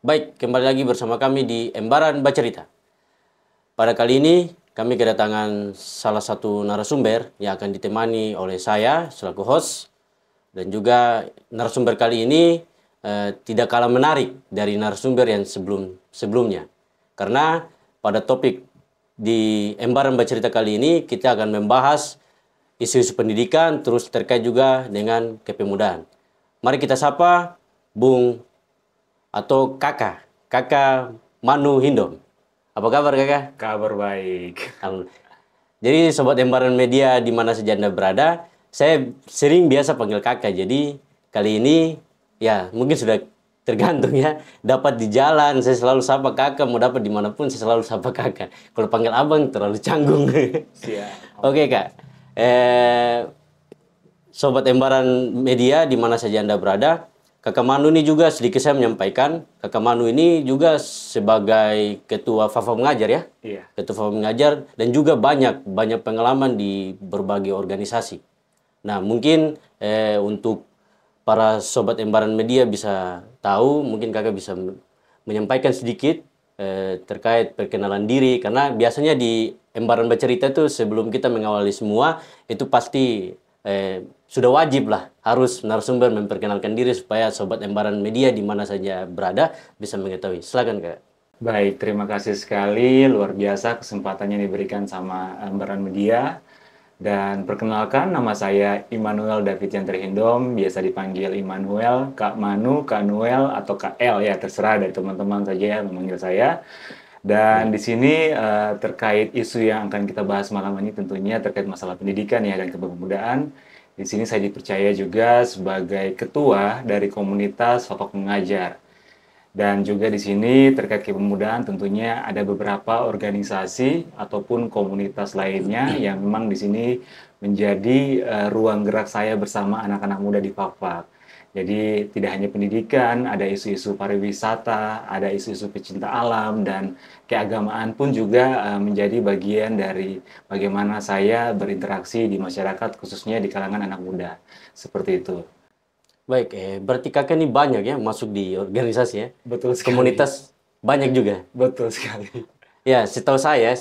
Baik, kembali lagi bersama kami di Embaran Bacerita. Pada kali ini kami kedatangan salah satu narasumber yang akan ditemani oleh saya selaku host, dan juga narasumber kali ini tidak kalah menarik dari narasumber yang sebelumnya. Karena pada topik di Embaran Bacerita kali ini kita akan membahas isu-isu pendidikan terus terkait juga dengan kepemudaan. Mari kita sapa Bung atau kakak Manu Hindom. Apa kabar kakak? Kabar baik. Jadi sobat Embaran Media di mana saja Anda berada, saya sering biasa panggil kakak. Jadi kali ini ya mungkin sudah tergantung ya. Dapat di jalan saya selalu sapa kakak, mau dapat dimanapun saya selalu sapa kakak. Kalau panggil abang terlalu canggung. Siap. Oke kak. Sobat Embaran Media di mana saja Anda berada, Kakak Manu ini juga sedikit saya menyampaikan, Kakak Manu ini juga sebagai ketua FAFA mengajar ya? Iya. Ketua FAFA mengajar dan juga banyak pengalaman di berbagai organisasi. Nah, mungkin untuk para sobat Embaran Media bisa tahu, mungkin Kakak bisa menyampaikan sedikit terkait perkenalan diri, karena biasanya di Embaran Bercerita itu sebelum kita mengawali semua itu pasti sudah wajib lah harus narasumber memperkenalkan diri supaya sobat Embaran Media di mana saja berada bisa mengetahui. Silakan Kak. Baik, terima kasih sekali. Luar biasa kesempatannya diberikan sama Embaran Media. Dan perkenalkan, nama saya Immanuel David Yantri Hindom, biasa dipanggil Immanuel, Kak Manu, Kak Noel, atau Kak El, ya terserah dari teman-teman saja yang memanggil saya. Dan di sini terkait isu yang akan kita bahas malam ini tentunya terkait masalah pendidikan ya dan kepemudaan. Di sini saya dipercaya juga sebagai ketua dari komunitas Sosok Mengajar. Dan juga di sini terkait kepemudaan tentunya ada beberapa organisasi ataupun komunitas lainnya yang memang di sini menjadi ruang gerak saya bersama anak-anak muda di Fakfak. Jadi tidak hanya pendidikan, ada isu-isu pariwisata, ada isu-isu pecinta alam, dan keagamaan pun juga menjadi bagian dari bagaimana saya berinteraksi di masyarakat, khususnya di kalangan anak muda. Seperti itu. Baik, berarti Kakak ini banyak ya masuk di organisasi ya? Betul sekali. Komunitas banyak juga. Betul sekali. Ya, setahu saya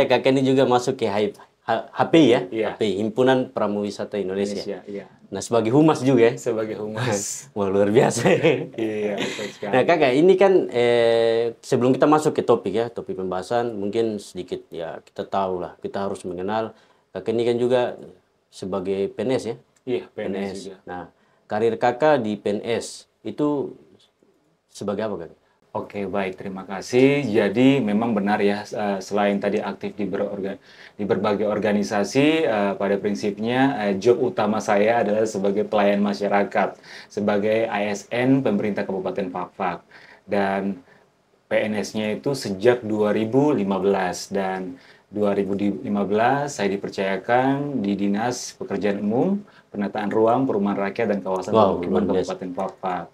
Kakak ini juga masuk ke HPI ya? Iya. HPI, Himpunan Pramuwisata Indonesia. Iya. Nah, sebagai humas juga ya? Sebagai humas. Wah, luar biasa. Iya, betul sekali. Nah, kakak, ini kan sebelum kita masuk ke topik ya, topik pembahasan, mungkin sedikit ya kita tahu lah, kita harus mengenal kakak ini kan juga sebagai PNS ya? Iya, PNS juga. Nah, karir kakak di PNS itu sebagai apa kakak? Oke, baik, terima kasih. Jadi memang benar ya, selain tadi aktif di berbagai organisasi, pada prinsipnya job utama saya adalah sebagai pelayan masyarakat, sebagai ASN pemerintah Kabupaten Fakfak. Dan PNS-nya itu sejak 2015, dan 2015 saya dipercayakan di Dinas Pekerjaan Umum, Penataan Ruang, Perumahan Rakyat dan Kawasan Pemukiman Kabupaten Fakfak.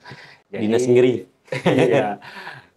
Dinas sendiri. Iya,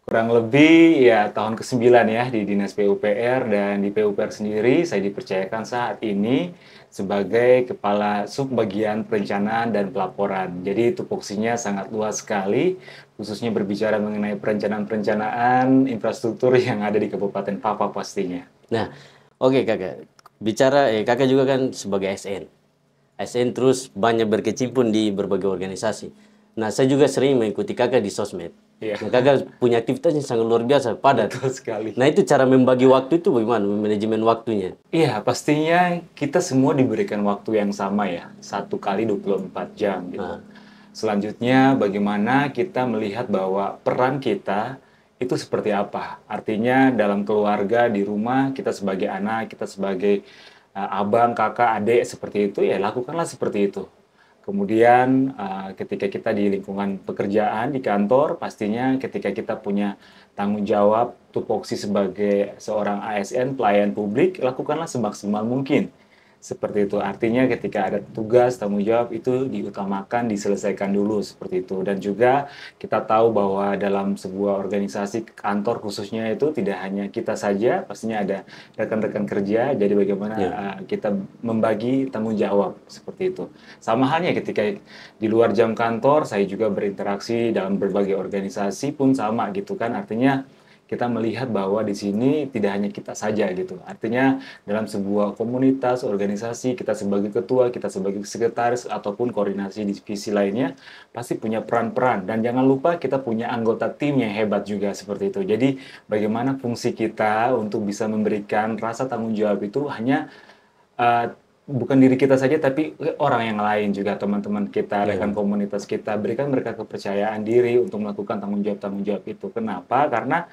kurang lebih ya tahun ke-9 ya di Dinas PUPR, dan di PUPR sendiri saya dipercayakan saat ini sebagai Kepala Subbagian Perencanaan dan Pelaporan. Jadi tupoksinya sangat luas sekali, khususnya berbicara mengenai perencanaan infrastruktur yang ada di Kabupaten Fakfak pastinya. Nah, oke kakak, bicara kakak juga kan sebagai ASN terus banyak berkecimpung di berbagai organisasi. Nah, saya juga sering mengikuti kakak di sosmed. Iya. Nah, kakak punya aktivitas yang sangat luar biasa, padat. Betul sekali. Nah, itu cara membagi waktu itu bagaimana, manajemen waktunya? Iya, pastinya kita semua diberikan waktu yang sama ya, 1 kali 24 jam gitu. Selanjutnya, bagaimana kita melihat bahwa peran kita itu seperti apa? Artinya dalam keluarga, di rumah, kita sebagai anak, kita sebagai abang, kakak, adik, seperti itu, ya lakukanlah seperti itu. Kemudian ketika kita di lingkungan pekerjaan, di kantor, pastinya ketika kita punya tanggung jawab, tupoksi sebagai seorang ASN, pelayan publik, lakukanlah semaksimal mungkin. Seperti itu. Artinya ketika ada tugas, tanggung jawab itu diutamakan, diselesaikan dulu seperti itu. Dan juga kita tahu bahwa dalam sebuah organisasi kantor khususnya itu tidak hanya kita saja, pastinya ada rekan-rekan kerja. Jadi bagaimana Ya. kita membagi tanggung jawab seperti itu. Sama halnya ketika di luar jam kantor, saya juga berinteraksi dalam berbagai organisasi pun sama gitu kan. Artinya kita melihat bahwa di sini tidak hanya kita saja gitu. Artinya dalam sebuah komunitas, organisasi, kita sebagai ketua, kita sebagai sekretaris, ataupun koordinasi divisi lainnya, pasti punya peran-peran. Dan jangan lupa kita punya anggota tim yang hebat juga seperti itu. Jadi bagaimana fungsi kita untuk bisa memberikan rasa tanggung jawab itu hanya eh, bukan diri kita saja, tapi orang yang lain juga, teman-teman kita, Ya. rekan komunitas kita, berikan mereka kepercayaan diri untuk melakukan tanggung jawab itu. Kenapa? Karena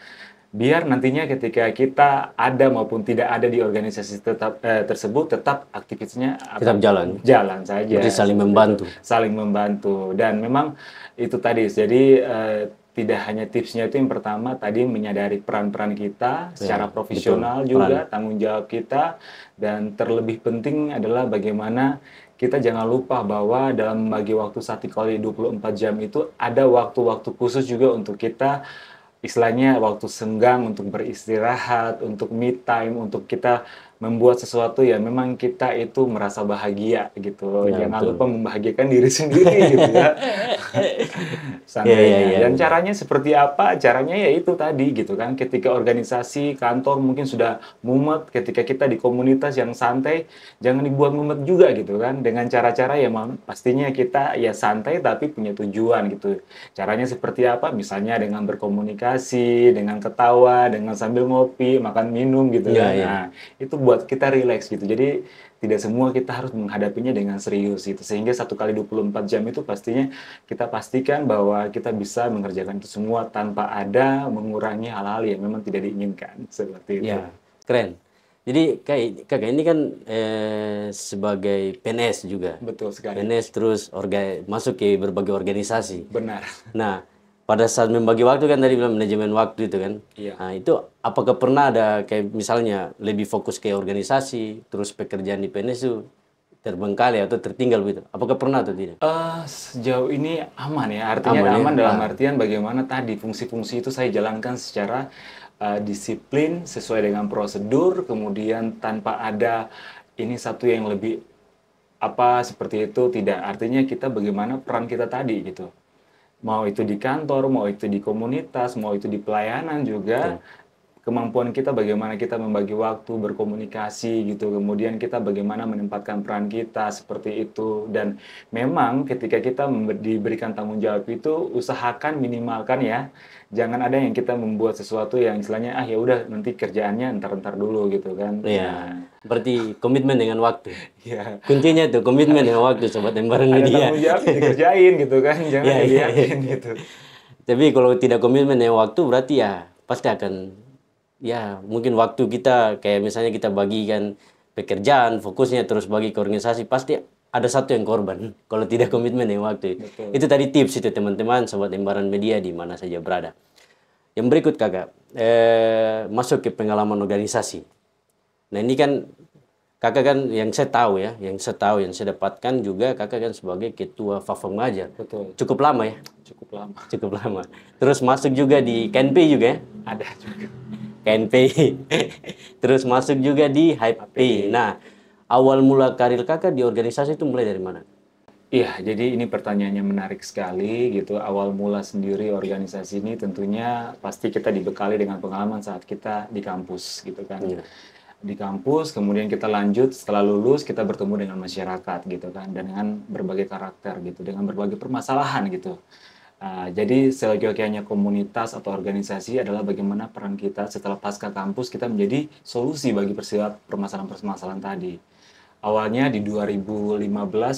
biar nantinya ketika kita ada maupun tidak ada di organisasi tersebut, tetap aktivitasnya Tetap jalan. jalan saja. Berarti saling Seperti membantu. itu. Saling membantu. Dan memang itu tadi, jadi tidak hanya tipsnya itu yang pertama tadi menyadari peran-peran kita secara profesional betul. juga, tanggung jawab kita, dan terlebih penting adalah bagaimana kita jangan lupa bahwa dalam membagi waktu 1 kali 24 jam itu ada waktu-waktu khusus juga untuk kita, istilahnya waktu senggang untuk beristirahat, untuk me time, untuk kita membuat sesuatu yang memang kita itu merasa bahagia gitu. Ya, Jangan betul. lupa membahagiakan diri sendiri gitu ya. Santainya. Ya. Dan caranya seperti apa? Caranya ya itu tadi gitu kan. Ketika organisasi, kantor mungkin sudah mumet, ketika kita di komunitas yang santai, jangan dibuat mumet juga gitu kan. Dengan cara-cara yang pastinya kita ya santai tapi punya tujuan gitu. Caranya seperti apa? Misalnya dengan berkomunikasi, dengan ketawa, dengan sambil ngopi, makan minum gitu Ya, kan. ya. Nah, itu buat kita rileks gitu. Jadi tidak semua kita harus menghadapinya dengan serius gitu. Sehingga 1 kali 24 jam itu pastinya kita pastikan bahwa kita bisa mengerjakan itu semua tanpa ada mengurangi hal-hal yang memang tidak diinginkan. Seperti itu. Ya, keren. Jadi kakak ini kan sebagai PNS juga. Betul sekali. PNS terus masuk ke berbagai organisasi. Benar. Nah, pada saat membagi waktu kan tadi bilang manajemen waktu itu kan. Iya. Nah, itu apakah pernah ada kayak misalnya lebih fokus ke organisasi, terus pekerjaan di PNS itu terbengkalai atau tertinggal begitu? Apakah pernah atau tidak? Sejauh ini aman ya. Artinya Aman ya? aman dalam artian bagaimana tadi fungsi-fungsi itu saya jalankan secara disiplin, sesuai dengan prosedur, kemudian tanpa ada ini satu yang lebih apa seperti itu, tidak. Artinya kita bagaimana peran kita tadi gitu. Mau itu di kantor, mau itu di komunitas, mau itu di pelayanan juga, kemampuan kita bagaimana kita membagi waktu, berkomunikasi gitu, kemudian kita bagaimana menempatkan peran kita seperti itu. Dan memang ketika kita diberikan tanggung jawab itu, usahakan minimalkan ya, jangan ada yang kita membuat sesuatu yang istilahnya ya udah nanti kerjaannya ntar-ntar dulu gitu kan. Iya. Berarti komitmen dengan waktu. Ya, Kuncinya itu komitmen dengan waktu, sobat Embaran ada Media. tanggung jawab dikerjain gitu kan, jangan Iya, iya, dilihatin gitu. Tapi kalau tidak komitmen dengan waktu berarti ya pasti akan ya mungkin waktu kita kayak misalnya kita bagikan pekerjaan fokusnya terus bagi ke organisasi pasti ada satu yang korban kalau tidak komitmen dengan waktu. Betul. Itu tadi tips itu teman-teman sobat Embaran Media di mana saja berada. Yang berikut kakak masuk ke pengalaman organisasi. Nah ini kan kakak kan yang saya tahu ya, yang saya dapatkan juga kakak kan sebagai ketua Fafang Mengajar. Betul, Cukup lama ya, cukup lama. cukup lama. Terus masuk juga di KNP juga ya, Ada juga. KNP. Terus masuk juga di HIP. Nah, awal mula karir kakak di organisasi itu mulai dari mana? Iya, jadi ini pertanyaannya menarik sekali gitu. Awal mula sendiri organisasi ini tentunya pasti kita dibekali dengan pengalaman saat kita di kampus gitu kan. Iya. Di kampus, kemudian kita lanjut setelah lulus kita bertemu dengan masyarakat gitu kan, dan dengan berbagai karakter gitu, dengan berbagai permasalahan gitu. Jadi seyogyanya komunitas atau organisasi adalah bagaimana peran kita setelah pasca kampus kita menjadi solusi bagi permasalahan-permasalahan tadi. Awalnya di 2015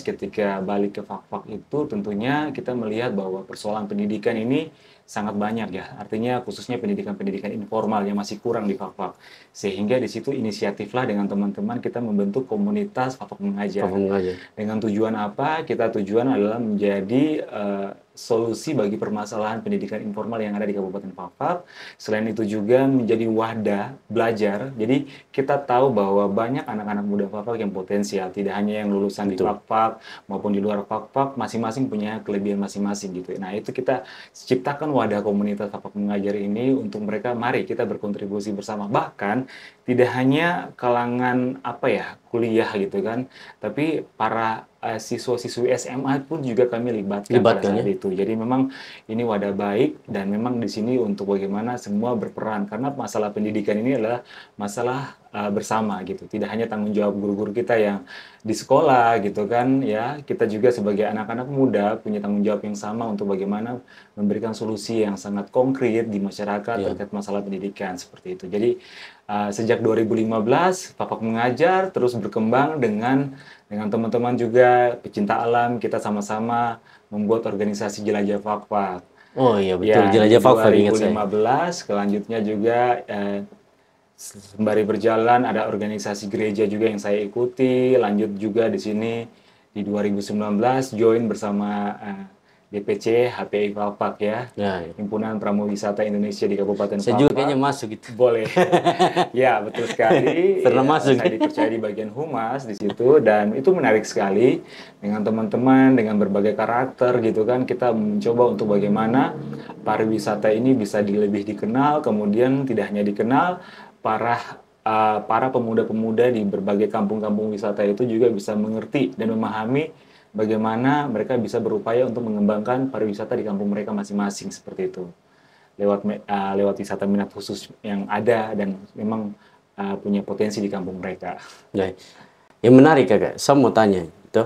ketika balik ke Fakfak itu tentunya kita melihat bahwa persoalan pendidikan ini sangat banyak ya. Artinya khususnya pendidikan-pendidikan informal yang masih kurang di Fakfak. Sehingga di situ inisiatiflah dengan teman-teman kita membentuk komunitas Fakfak Mengajar. Fafang Mengajar. Dengan tujuan apa? Kita tujuan adalah menjadi solusi bagi permasalahan pendidikan informal yang ada di Kabupaten Fafak. Selain itu juga menjadi wadah belajar. Jadi kita tahu bahwa banyak anak-anak muda Fafak yang potensial, tidak hanya yang lulusan di Betul. Fafak maupun di luar Fafak, masing-masing punya kelebihan masing-masing gitu. Nah, itu kita ciptakan wadah komunitas Fafak Mengajar ini untuk mereka, mari kita berkontribusi bersama. Bahkan tidak hanya kalangan apa ya, kuliah gitu kan, tapi para siswa-siswi SMA pun juga kami libatkan pada Libatkan saat ya. itu. Jadi memang ini wadah baik dan memang di sini untuk bagaimana semua berperan, karena masalah pendidikan ini adalah masalah bersama gitu. Tidak hanya tanggung jawab guru-guru kita yang di sekolah gitu kan ya, kita juga sebagai anak-anak muda punya tanggung jawab yang sama untuk bagaimana memberikan solusi yang sangat konkret di masyarakat Ya. terkait masalah pendidikan seperti itu. Jadi sejak 2015 Fafak Mengajar terus berkembang dengan teman-teman juga pecinta alam, kita sama-sama membuat organisasi Jelajah Fafak. Oh iya betul, Ya, di jelajah Fafak ingat saya. 2015 selanjutnya juga sembari berjalan ada organisasi gereja juga yang saya ikuti, lanjut juga di sini di 2019 join bersama DPC HPI Fafak ya. Ya, ya. Himpunan Pramuwisata Indonesia di Kabupaten Saya juga Fafak. kayaknya masuk gitu. Boleh. Ya, betul sekali. Pernah Ya, masuk. saya dipercaya di bagian humas di situ dan itu menarik sekali dengan teman-teman dengan berbagai karakter gitu kan. Kita mencoba untuk bagaimana pariwisata ini bisa lebih dikenal, kemudian tidak hanya dikenal, para pemuda-pemuda di berbagai kampung-kampung wisata itu juga bisa mengerti dan memahami bagaimana mereka bisa berupaya untuk mengembangkan pariwisata di kampung mereka masing-masing seperti itu. Lewat wisata minat khusus yang ada dan memang punya potensi di kampung mereka. Ya. Yang menarik kakak, saya mau tanya itu,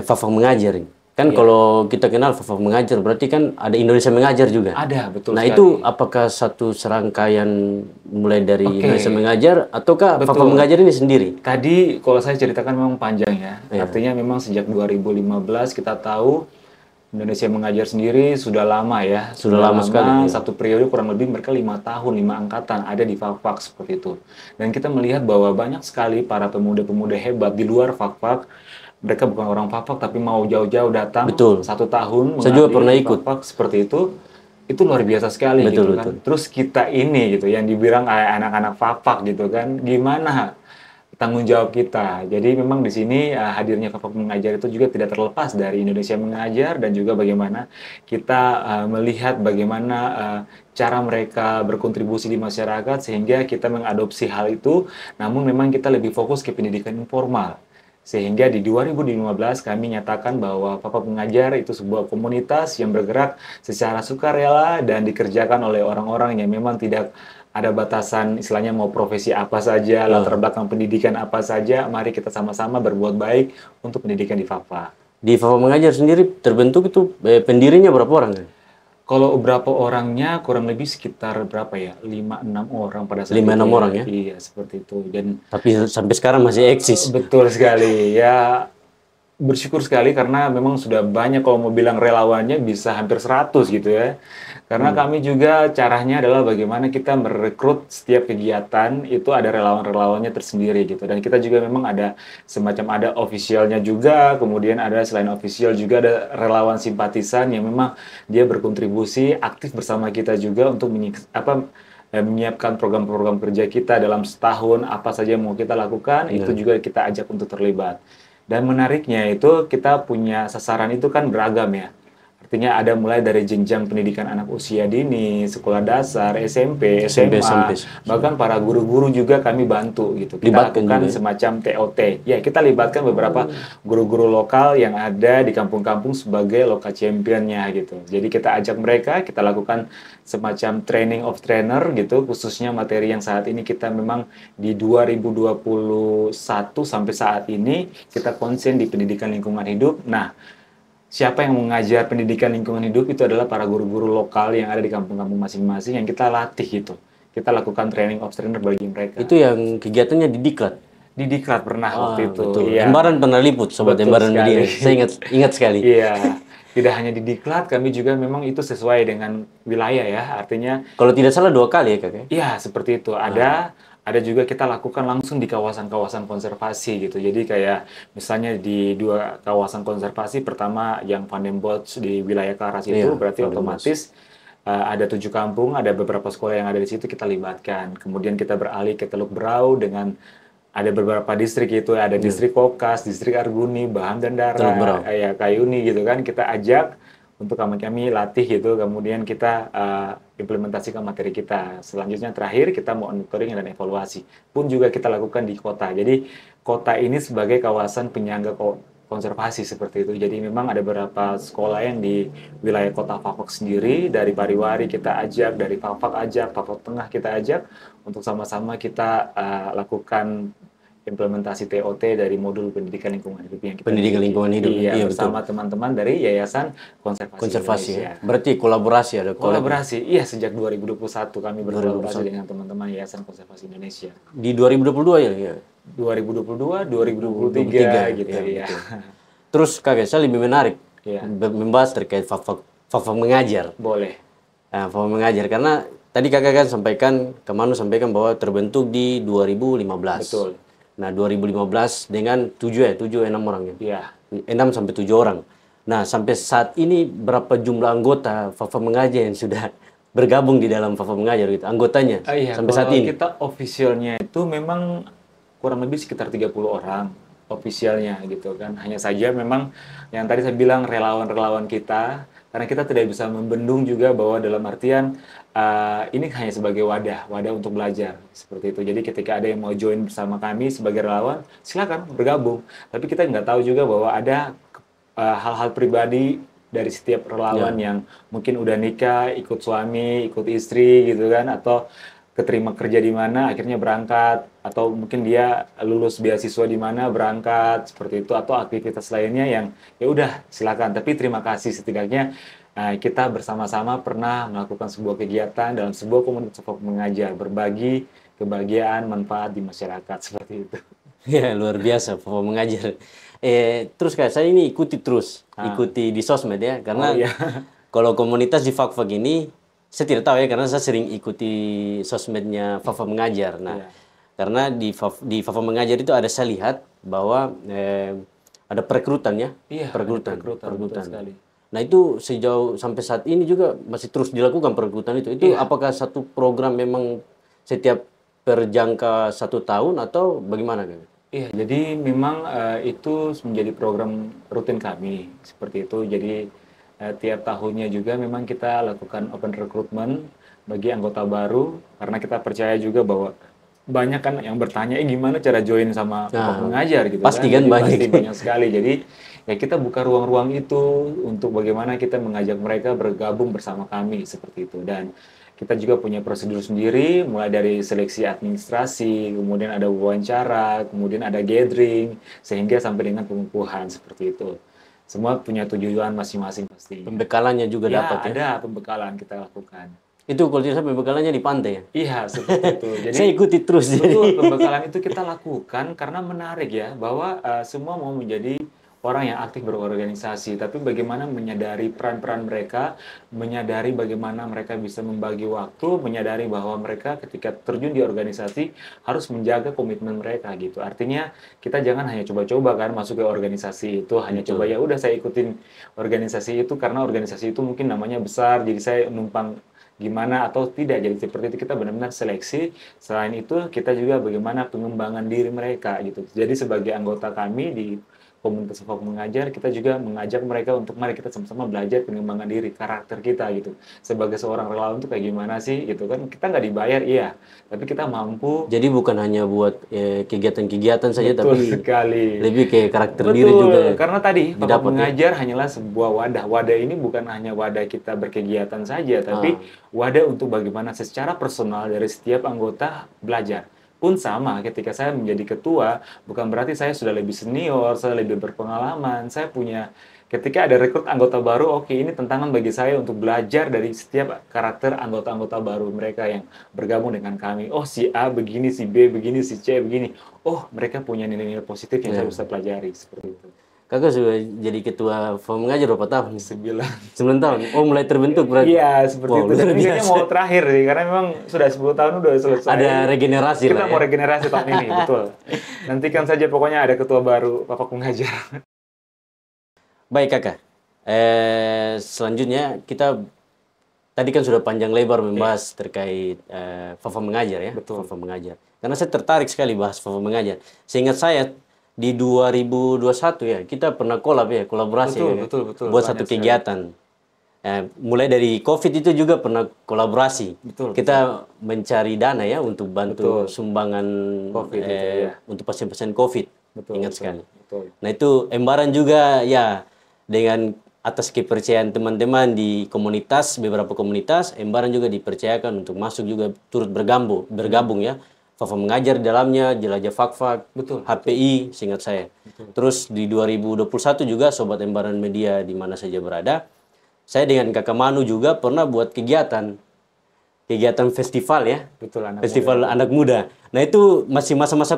Fafak Mengajar ini. Kan Iya. kalau kita kenal Fafak Mengajar berarti kan ada Indonesia Mengajar juga. Ada, betul Nah sekali. itu apakah satu serangkaian mulai dari Oke. Indonesia Mengajar ataukah Betul. Fafak Mengajar ini sendiri? Tadi kalau saya ceritakan memang panjang ya. Iya. Artinya memang sejak 2015 kita tahu Indonesia Mengajar sendiri sudah lama ya. Sudah lama sekali, iya. Satu periode kurang lebih mereka 5 tahun, 5 angkatan ada di Fafak seperti itu. Dan kita melihat bahwa banyak sekali para pemuda-pemuda hebat di luar Fafak. Mereka bukan orang Fafak tapi mau jauh-jauh datang. Betul. 1 tahun Saya juga mengabdi pernah di ikut. Fafak seperti itu. Itu luar biasa sekali Betul, gitu kan. betul. Terus kita ini gitu yang dibilang anak-anak Fafak gitu kan. Gimana tanggung jawab kita. Jadi memang di sini hadirnya Fafak Mengajar itu juga tidak terlepas dari Indonesia Mengajar dan juga bagaimana kita melihat bagaimana cara mereka berkontribusi di masyarakat sehingga kita mengadopsi hal itu, namun memang kita lebih fokus ke pendidikan informal. Sehingga di 2015 kami nyatakan bahwa Fafak Mengajar itu sebuah komunitas yang bergerak secara sukarela dan dikerjakan oleh orang-orang yang memang tidak ada batasan, istilahnya mau profesi apa saja, latar belakang pendidikan apa saja, mari kita sama-sama berbuat baik untuk pendidikan di Fafak. Di Fafak Mengajar sendiri terbentuk itu pendirinya berapa orang kan? Kalau berapa orangnya kurang lebih sekitar berapa ya? 5-6 orang pada saat 5-6 itu. orang ya? Iya, seperti itu. Dan Tapi sampai sekarang masih eksis. betul sekali. Ya, bersyukur sekali karena memang sudah banyak, kalau mau bilang relawannya bisa hampir 100 gitu ya. Karena kami juga caranya adalah bagaimana kita merekrut setiap kegiatan itu ada relawan-relawannya tersendiri gitu. Dan kita juga memang ada semacam ada officialnya juga, kemudian ada selain official juga ada relawan simpatisan yang memang dia berkontribusi aktif bersama kita juga untuk menyiapkan program-program kerja kita dalam setahun, apa saja yang mau kita lakukan, itu juga kita ajak untuk terlibat. Dan menariknya itu kita punya sasaran itu kan beragam ya. Artinya ada mulai dari jenjang pendidikan anak usia dini, sekolah dasar, SMP, SMA, SMP. bahkan para guru-guru juga kami bantu gitu. Kita Libatkan lakukan juga ya? semacam TOT. Ya, kita libatkan beberapa guru-guru lokal yang ada di kampung-kampung sebagai local championnya gitu. Jadi kita ajak mereka, kita lakukan semacam training of trainer gitu, khususnya materi yang saat ini kita memang di 2021 sampai saat ini kita konsen di pendidikan lingkungan hidup. Nah, siapa yang mengajar pendidikan lingkungan hidup itu adalah para guru-guru lokal yang ada di kampung-kampung masing-masing yang kita latih gitu. Kita lakukan training of trainer bagi mereka. Itu yang kegiatannya di Diklat. Di Diklat pernah waktu itu. Betul. Iya. Embaran pernah liput, Sobat Betul Embaran sekali. Media. Saya ingat sekali. Iya. Tidak hanya di Diklat, kami juga memang itu sesuai dengan wilayah ya. Artinya Kalau tidak salah 2 kali ya kakak? iya, seperti itu. Ada ada juga kita lakukan langsung di kawasan-kawasan konservasi gitu. Jadi kayak misalnya di 2 kawasan konservasi, pertama yang Van den Bosch di wilayah Karas itu Iya, berarti Van den Bosch. otomatis ada 7 kampung, ada beberapa sekolah yang ada di situ kita libatkan. Kemudian kita beralih ke Teluk Berau dengan ada beberapa distrik itu, ada Iya, distrik Kokas, distrik Arguni, Baham dan Teluk Dara, Berau. ya Kayuni gitu kan, kita ajak untuk kami latih gitu, kemudian kita implementasikan materi kita. Selanjutnya terakhir kita monitoring dan evaluasi. Pun juga kita lakukan di kota. Jadi kota ini sebagai kawasan penyangga konservasi seperti itu. Jadi memang ada beberapa sekolah yang di wilayah kota Fafak sendiri, dari Pariwari kita ajak, dari Fafak ajak, Fafak Tengah kita ajak, untuk sama-sama kita lakukan implementasi TOT dari modul pendidikan lingkungan hidup yang kita Pendidikan miliki. lingkungan hidup. Iya, Iya, bersama betul. teman-teman dari Yayasan Konservasi Konservasi Indonesia. ya. Berarti kolaborasi ada Kolaborasi, iya sejak 2021 kami berkolaborasi 2021. dengan teman-teman Yayasan Konservasi Indonesia. Di 2022 ya? Ya. 2022, 2023 2023 gitu ya, ya. betul. Terus kakek saya lebih menarik Iya. membahas terkait Fafak mengajar. Boleh. Nah, Fafak mengajar karena tadi kakak kan sampaikan, Kemanu sampaikan bahwa terbentuk di 2015. Betul. Nah, 2015 dengan 7 6 orang ya. Iya. 6 sampai 7 orang. Nah, sampai saat ini berapa jumlah anggota Fafak mengajar yang sudah bergabung di dalam Fafak mengajar gitu, anggotanya Iya, sampai saat kalau ini? kita officialnya itu memang kurang lebih sekitar 30 orang officialnya gitu kan. Hanya saja memang yang tadi saya bilang relawan-relawan kita, karena kita tidak bisa membendung juga bahwa dalam artian ini hanya sebagai wadah untuk belajar seperti itu. Jadi ketika ada yang mau join bersama kami sebagai relawan, silakan bergabung. Tapi kita nggak tahu juga bahwa ada hal-hal pribadi dari setiap relawan yang mungkin udah nikah, ikut suami, ikut istri gitu kan, atau keterima kerja di mana akhirnya berangkat, atau mungkin dia lulus beasiswa di mana berangkat seperti itu, atau aktivitas lainnya yang ya udah silakan. Tapi terima kasih setidaknya kita bersama-sama pernah melakukan sebuah kegiatan dalam sebuah komunitas Fafak mengajar, berbagi kebahagiaan manfaat di masyarakat seperti itu. Ya, luar biasa Fafak mengajar. Terus kayak saya ini ikuti di sosmed ya, karena Oh, iya. kalau komunitas di Fafak ini saya tidak tahu ya, karena saya sering ikuti sosmednya Fafak mengajar. Nah, Iya. karena di Fafak mengajar itu ada, saya lihat bahwa ada perekrutan ya, Iya, ada perekrutan, betul sekali. Nah, itu sejauh sampai saat ini juga masih terus dilakukan perekrutan itu. Itu apakah satu program memang setiap per jangka 1 tahun atau bagaimana kan? Iya, jadi memang itu menjadi program rutin kami seperti itu. Jadi tiap tahunnya juga memang kita lakukan open recruitment bagi anggota baru, karena kita percaya juga bahwa banyak kan yang bertanya, gimana cara join sama Fafak mengajar gitu pasti kan? kan Jadi banyak. pasti banyak sekali. Jadi ya kita buka ruang-ruang itu untuk bagaimana kita mengajak mereka bergabung bersama kami seperti itu. Dan kita juga punya prosedur sendiri, mulai dari seleksi administrasi, kemudian ada wawancara, kemudian ada gathering, sehingga sampai dengan pengukuhan seperti itu. Semua punya tujuan masing-masing pasti. Pembekalannya juga Ya, dapat ya. ada pembekalan kita lakukan. Itu kalau tidak salah pembekalannya di pantai ya. Iya, seperti itu. Jadi Saya ikuti terus. betul, pembekalan itu kita lakukan karena menarik ya, bahwa semua mau menjadi orang yang aktif berorganisasi, tapi bagaimana menyadari peran-peran mereka, menyadari bagaimana mereka bisa membagi waktu, menyadari bahwa mereka ketika terjun di organisasi harus menjaga komitmen mereka gitu. Artinya kita jangan hanya coba-coba kan masuk ke organisasi itu, hanya coba ya udah saya ikutin organisasi itu karena organisasi itu mungkin namanya besar, jadi saya numpang gimana atau tidak. Jadi seperti itu kita benar-benar seleksi. Selain itu kita juga bagaimana pengembangan diri mereka gitu. Jadi sebagai anggota kami di komunitas Fafak mengajar, kita juga mengajak mereka untuk mari kita sama-sama belajar pengembangan diri, karakter kita gitu. Sebagai seorang relawan itu kayak gimana sih gitu kan? Kita nggak dibayar iya, tapi kita mampu. Jadi bukan hanya buat kegiatan-kegiatan saja, Betul tapi sekali. lebih ke karakter Betul, diri juga. karena tadi Fafak didapat ya. mengajar hanyalah sebuah wadah. Wadah ini bukan hanya wadah kita berkegiatan saja, tapi wadah untuk bagaimana secara personal dari setiap anggota belajar. Pun sama, ketika saya menjadi ketua, bukan berarti saya sudah lebih senior, saya lebih berpengalaman, saya punya, ketika ada rekrut anggota baru, oke, ini tantangan bagi saya untuk belajar dari setiap karakter anggota-anggota baru mereka yang bergabung dengan kami. Oh, si A begini, si B begini, si C begini. Oh, mereka punya nilai-nilai positif yang saya bisa pelajari, seperti itu. Kakak sudah jadi ketua FAFA mengajar berapa tahun? 9. 9 tahun. Oh, mulai terbentuk berarti. Iya, seperti Wow, itu. luar Dan ini kayaknya biasa. mau terakhir sih, karena memang sudah 10 tahun udah selesai. Ada regenerasi Kita lah mau ya. regenerasi tahun ini, betul. Nantikan saja pokoknya ada ketua baru, Bapak Pengajar. Baik kakak. Selanjutnya kita tadi kan sudah panjang lebar membahas terkait FAFA mengajar ya. Betul. FAFA mengajar. Karena saya tertarik sekali bahas FAFA mengajar. Seingat saya di 2021 ya kita pernah kolaborasi Betul, ya, Kak? betul, betul. Buat Banyak satu sekali. kegiatan. Mulai dari COVID itu juga pernah kolaborasi. Betul, Kita mencari dana ya untuk bantu Betul. sumbangan COVID itu, ya. untuk pasien-pasien COVID. Betul, Ingat betul, sekali. betul. Nah itu Embaran juga ya dengan atas kepercayaan teman-teman di komunitas, beberapa komunitas, Embaran juga dipercayakan untuk masuk juga turut bergabung ya. FAFA mengajar di dalamnya, jelajah fak-fak, Betul, HPI, seingat saya. Terus di 2021 juga Sobat Embaran Media di mana saja berada, saya dengan Kakak Manu juga pernah buat kegiatan festival ya, Betul, anak festival muda. anak muda. Nah itu masih masa-masa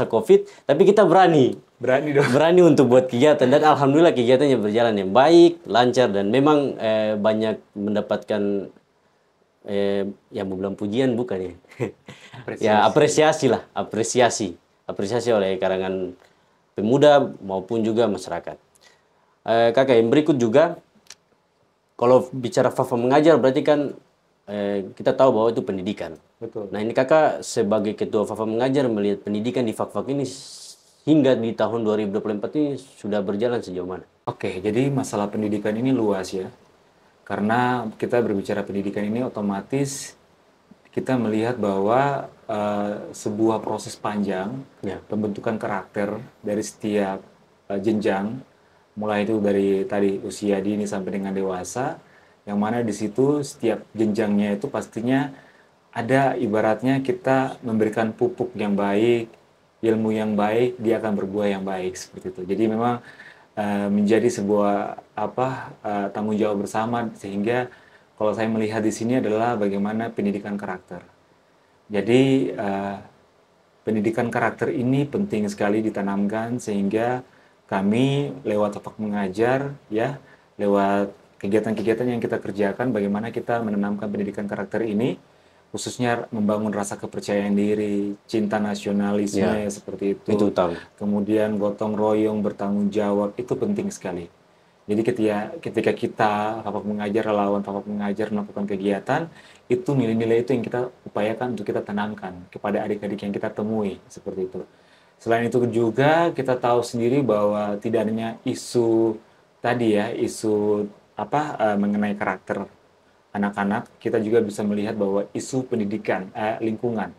COVID, tapi kita berani Berani dong. untuk buat kegiatan dan alhamdulillah kegiatannya berjalan yang baik, lancar dan memang banyak mendapatkan ya mau bilang pujian bukan ya, ya apresiasi oleh karangan pemuda maupun juga masyarakat. Kakak yang berikut juga, kalau bicara FAFA mengajar berarti kan kita tahu bahwa itu pendidikan. Betul. Nah ini kakak sebagai ketua FAFA mengajar melihat pendidikan di fak-fak ini hingga di tahun 2024 ini sudah berjalan sejauh mana? Oke, jadi masalah pendidikan ini luas ya. Karena kita berbicara pendidikan ini otomatis kita melihat bahwa sebuah proses panjang Ya. pembentukan karakter dari setiap jenjang, mulai itu dari tadi usia dini sampai dengan dewasa, yang mana di situ setiap jenjangnya itu pastinya ada ibaratnya kita memberikan pupuk yang baik, ilmu yang baik, dia akan berbuah yang baik seperti itu. Jadi memang menjadi sebuah tanggung jawab bersama, sehingga kalau saya melihat di sini adalah bagaimana pendidikan karakter. Jadi pendidikan karakter ini penting sekali ditanamkan, sehingga kami lewat FAFA mengajar ya, lewat kegiatan-kegiatan yang kita kerjakan, bagaimana kita menanamkan pendidikan karakter ini, khususnya membangun rasa kepercayaan diri, cinta nasionalisme Ya. seperti itu. Itu utama. Kemudian gotong royong, bertanggung jawab, itu penting sekali. Jadi ketika kita FAFA mengajar, relawan FAFA mengajar melakukan kegiatan, itu nilai-nilai itu yang kita upayakan untuk kita tanamkan kepada adik-adik yang kita temui seperti itu. Selain itu juga kita tahu sendiri bahwa tidak hanya isu tadi ya, isu mengenai karakter anak-anak, kita juga bisa melihat bahwa isu pendidikan, lingkungan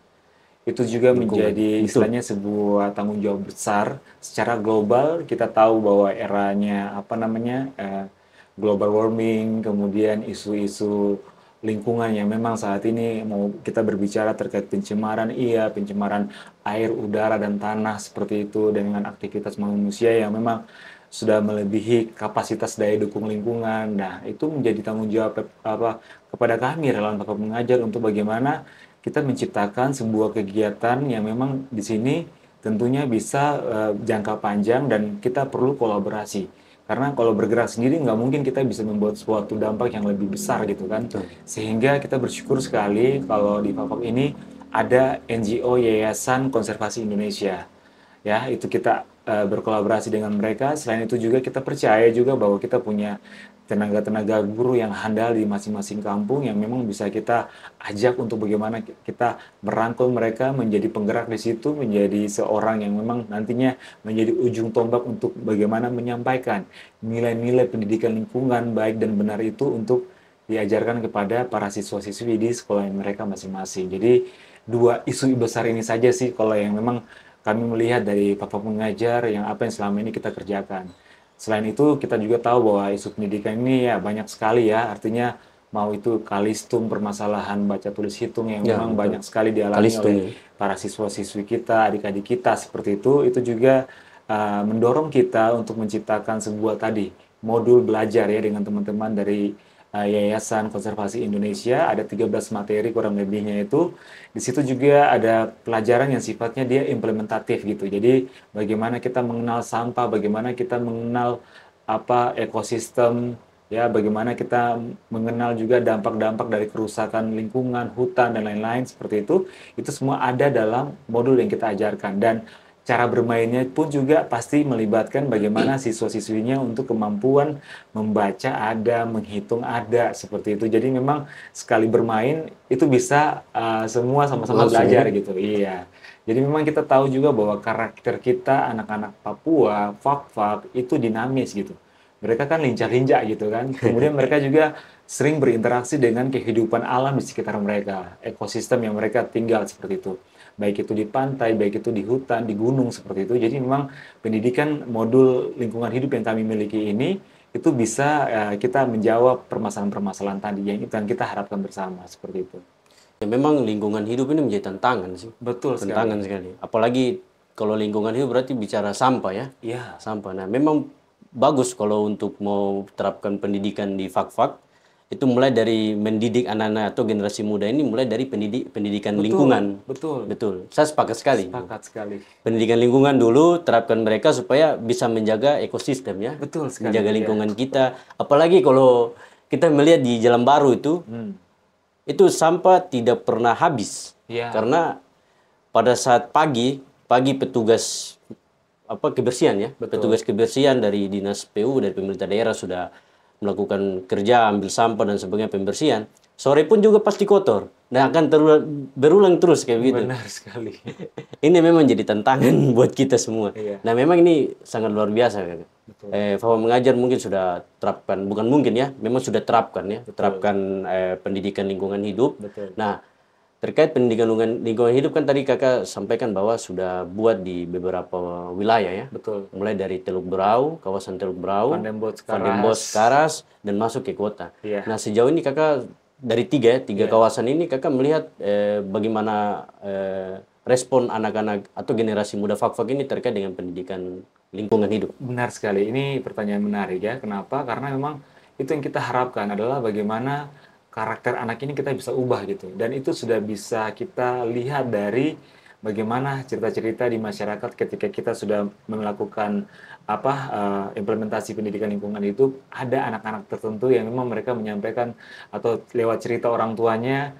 itu juga menjadi istilahnya sebuah tanggung jawab besar secara global. Kita tahu bahwa eranya global warming, kemudian isu-isu lingkungan yang memang saat ini mau kita berbicara terkait pencemaran air, udara, dan tanah seperti itu dengan aktivitas manusia yang memang sudah melebihi kapasitas daya dukung lingkungan. Nah, itu menjadi tanggung jawab kepada kami relawan FAFA mengajar untuk bagaimana kita menciptakan sebuah kegiatan yang memang di sini tentunya bisa jangka panjang, dan kita perlu kolaborasi. Karena kalau bergerak sendiri nggak mungkin kita bisa membuat suatu dampak yang lebih besar gitu kan. Sehingga kita bersyukur sekali kalau di FAFA ini ada NGO Yayasan Konservasi Indonesia. Ya, itu kita berkolaborasi dengan mereka. Selain itu juga kita percaya juga bahwa kita punya tenaga-tenaga guru yang handal di masing-masing kampung yang memang bisa kita ajak untuk bagaimana kita merangkul mereka menjadi penggerak di situ, menjadi seorang yang memang nantinya menjadi ujung tombak untuk bagaimana menyampaikan nilai-nilai pendidikan lingkungan baik dan benar itu untuk diajarkan kepada para siswa-siswi di sekolah mereka masing-masing. Jadi dua isu besar ini saja sih kalau yang memang kami melihat dari FAFA mengajar yang apa yang selama ini kita kerjakan. Selain itu kita juga tahu bahwa isu pendidikan ini ya banyak sekali ya, artinya mau itu kalistung, permasalahan baca tulis hitung yang memang banyak sekali dialami oleh para siswa-siswi kita, adik-adik kita seperti itu juga mendorong kita untuk menciptakan sebuah modul belajar ya dengan teman-teman dari Yayasan Konservasi Indonesia, ada 13 materi kurang lebihnya itu. Di situ juga ada pelajaran yang sifatnya dia implementatif gitu. Jadi bagaimana kita mengenal sampah, bagaimana kita mengenal apa ekosistem, ya bagaimana kita mengenal juga dampak-dampak dari kerusakan lingkungan, hutan dan lain-lain seperti itu semua ada dalam modul yang kita ajarkan. Dan cara bermainnya pun juga pasti melibatkan bagaimana siswa-siswinya untuk kemampuan membaca ada, menghitung ada, seperti itu. Jadi memang sekali bermain itu bisa semua sama-sama Langsung belajar ya. gitu. Iya. Jadi memang kita tahu juga bahwa karakter kita anak-anak Papua, Fak-Fak itu dinamis gitu. Mereka kan lincah-lincah gitu kan. Kemudian mereka juga sering berinteraksi dengan kehidupan alam di sekitar mereka, ekosistem yang mereka tinggal seperti itu. Baik itu di pantai, baik itu di hutan, di gunung seperti itu. Jadi memang pendidikan modul lingkungan hidup yang kami miliki ini itu bisa kita menjawab permasalahan-permasalahan tadi yang kita harapkan bersama seperti itu. Ya, memang lingkungan hidup ini menjadi tantangan sih. Betul sekali. Tantangan sekali. Apalagi kalau lingkungan hidup berarti bicara sampah ya. Iya, Sampah. Nah, memang bagus kalau untuk mau terapkan pendidikan di Fak-Fak itu mulai dari mendidik anak-anak atau generasi muda ini mulai dari pendidikan betul, lingkungan. betul. Betul. Saya sepakat sekali. Sepakat sekali. Pendidikan lingkungan dulu terapkan mereka supaya bisa menjaga ekosistem ya. Betul sekali. Menjaga ya. lingkungan kita. Apalagi kalau kita melihat di Jalan Baru itu sampah tidak pernah habis. Iya. Karena pada saat pagi petugas kebersihan ya, Betul. petugas kebersihan dari dinas PU dari pemerintah daerah sudah melakukan kerja ambil sampah dan sebagainya pembersihan. Sore pun juga pasti kotor. Nah, akan berulang terus kayak begitu. Benar sekali. Ini memang jadi tantangan buat kita semua. Iya. Nah, memang ini sangat luar biasa, Kakak. Betul. Faham Mengajar mungkin sudah terapkan, bukan mungkin ya, memang sudah terapkan ya, terapkan pendidikan lingkungan hidup. Betul. Nah, terkait pendidikan lingkungan hidup kan tadi Kakak sampaikan bahwa sudah buat di beberapa wilayah ya. Betul. Mulai dari Teluk Berau, kawasan Teluk Berau, Pandembos, Karas, dan masuk ke kota. Iya. Nah, sejauh ini Kakak dari tiga kawasan ini Kakak melihat bagaimana respon anak-anak atau generasi muda Fak-Fak ini terkait dengan pendidikan lingkungan hidup. Benar sekali. Ini pertanyaan menarik ya. Kenapa? Karena memang itu yang kita harapkan adalah bagaimana karakter anak ini kita bisa ubah gitu. Dan itu sudah bisa kita lihat dari bagaimana cerita-cerita di masyarakat ketika kita sudah melakukan implementasi pendidikan lingkungan itu, ada anak-anak tertentu yang memang mereka menyampaikan atau lewat cerita orang tuanya,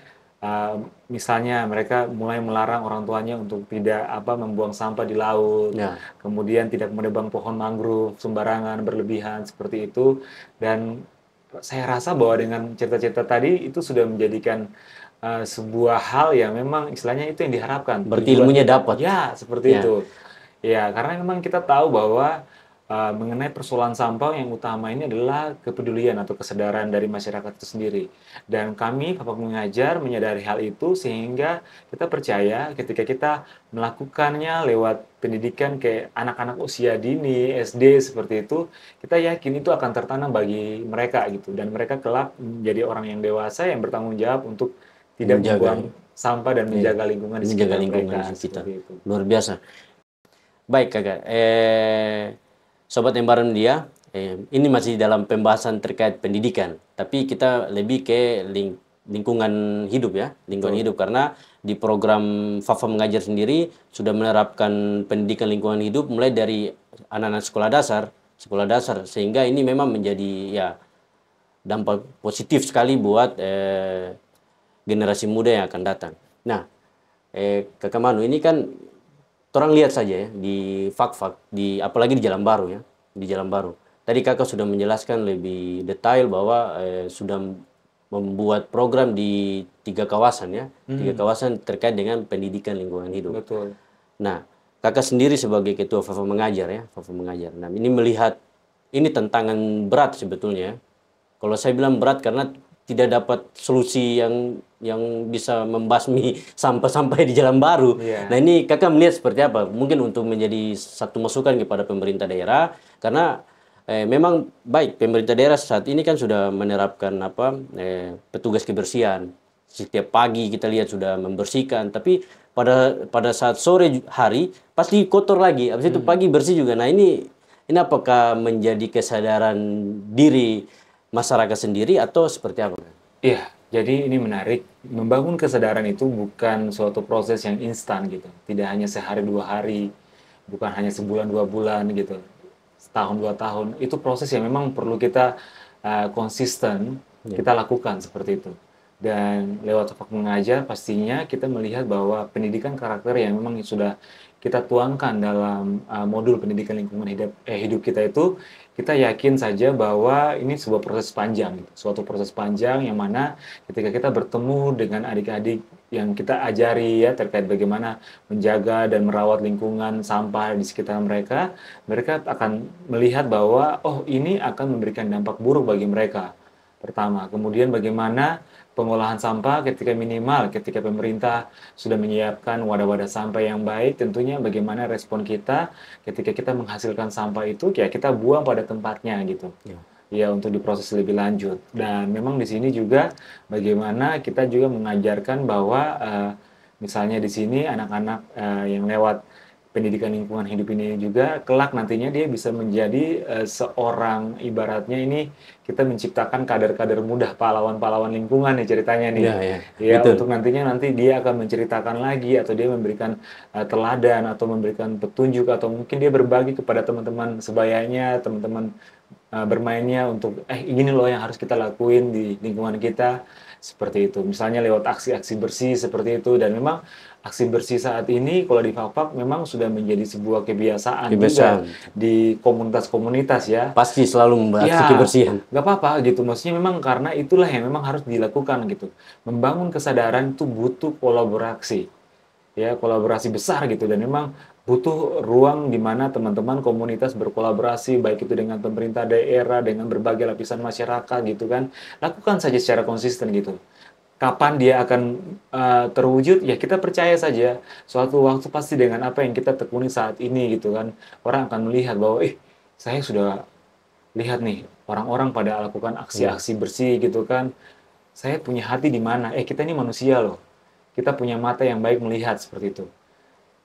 misalnya mereka mulai melarang orang tuanya untuk tidak membuang sampah di laut, Ya. kemudian tidak menebang pohon mangrove sembarangan berlebihan seperti itu. Dan saya rasa bahwa dengan cerita-cerita tadi itu sudah menjadikan sebuah hal yang memang istilahnya itu yang diharapkan. Berarti ilmunya dapat. Ya, seperti Ya. itu. Ya, karena memang kita tahu bahwa mengenai persoalan sampah yang utama ini adalah kepedulian atau kesadaran dari masyarakat itu sendiri. Dan kami, Fak-Fak Mengajar, menyadari hal itu sehingga kita percaya ketika kita melakukannya lewat pendidikan ke anak-anak usia dini, SD seperti itu, kita yakin itu akan tertanam bagi mereka gitu. Dan mereka kelak menjadi orang yang dewasa yang bertanggung jawab untuk tidak membuang sampah dan menjaga lingkungan di sekitar mereka. Seperti itu. Luar biasa. Baik, Kakak. Sobat Embaran Media, ini masih dalam pembahasan terkait pendidikan, tapi kita lebih ke lingkungan hidup ya, lingkungan hidup, karena di program Fak-Fak Mengajar sendiri sudah menerapkan pendidikan lingkungan hidup mulai dari anak-anak sekolah dasar, sehingga ini memang menjadi ya dampak positif sekali buat generasi muda yang akan datang. Nah, Kakak Manu, ini kan orang lihat saja ya di Fak-Fak, apalagi di Jalan Baru ya, di Jalan Baru. Tadi Kakak sudah menjelaskan lebih detail bahwa sudah membuat program di 3 kawasan ya, 3 kawasan terkait dengan pendidikan lingkungan hidup. Betul. Nah, Kakak sendiri sebagai ketua Fak-Fak Mengajar ya, Fak-Fak Mengajar. Nah, ini melihat ini tantangan berat sebetulnya. Kalau saya bilang berat karena tidak dapat solusi yang bisa membasmi sampah-sampah di Jalan Baru. Yeah. Nah, ini Kakak melihat seperti apa? Mungkin untuk menjadi satu masukan kepada pemerintah daerah, karena memang baik pemerintah daerah saat ini kan sudah menerapkan petugas kebersihan. Setiap pagi kita lihat sudah membersihkan, tapi pada saat sore hari pasti kotor lagi. Habis itu pagi bersih juga. Nah, ini apakah menjadi kesadaran diri masyarakat sendiri atau seperti apa? Iya, jadi ini menarik. Membangun kesadaran itu bukan suatu proses yang instan gitu. Tidak hanya sehari dua hari, bukan hanya sebulan dua bulan gitu, setahun dua tahun. Itu proses yang memang perlu kita konsisten Ya. kita lakukan seperti itu. Dan lewat Fak Mengajar pastinya kita melihat bahwa pendidikan karakter yang memang sudah kita tuangkan dalam modul pendidikan lingkungan hidup kita itu, kita yakin saja bahwa ini sebuah proses panjang, gitu. Suatu proses panjang yang mana ketika kita bertemu dengan adik-adik yang kita ajari ya terkait bagaimana menjaga dan merawat lingkungan sampah di sekitar mereka, mereka akan melihat bahwa oh ini akan memberikan dampak buruk bagi mereka. Pertama, kemudian bagaimana pengolahan sampah ketika pemerintah sudah menyiapkan wadah-wadah sampah yang baik, tentunya bagaimana respon kita ketika kita menghasilkan sampah itu, ya kita buang pada tempatnya gitu. Ya. Ya, untuk diproses lebih lanjut. Dan memang di sini juga bagaimana kita juga mengajarkan bahwa misalnya di sini anak-anak yang lewat pendidikan lingkungan hidup ini juga kelak nantinya dia bisa menjadi seorang, ibaratnya ini kita menciptakan kader-kader muda, pahlawan-pahlawan lingkungan nih ceritanya nih. Ya, ya, Ya, betul. untuk nantinya nanti dia akan menceritakan lagi atau dia memberikan teladan atau memberikan petunjuk atau mungkin dia berbagi kepada teman-teman sebayanya, teman-teman bermainnya untuk ini loh yang harus kita lakuin di lingkungan kita seperti itu. Misalnya lewat aksi-aksi bersih seperti itu, dan memang aksi bersih saat ini kalau di Fakfak memang sudah menjadi sebuah kebiasaan juga Kebiasaan. di komunitas-komunitas ya. Pasti selalu membahas Ya, kebersihan. nggak apa-apa gitu. Maksudnya memang karena itulah yang memang harus dilakukan gitu. Membangun kesadaran itu butuh kolaborasi. Ya, kolaborasi besar gitu, dan memang butuh ruang di mana teman-teman komunitas berkolaborasi baik itu dengan pemerintah daerah, dengan berbagai lapisan masyarakat gitu kan. Lakukan saja secara konsisten gitu. Kapan dia akan terwujud, ya kita percaya saja suatu waktu pasti dengan apa yang kita tekuni saat ini gitu kan, orang akan melihat bahwa saya sudah lihat nih orang-orang pada lakukan Ya. aksi-aksi bersih gitu kan, saya punya hati di mana, kita ini manusia loh, kita punya mata yang baik melihat seperti itu.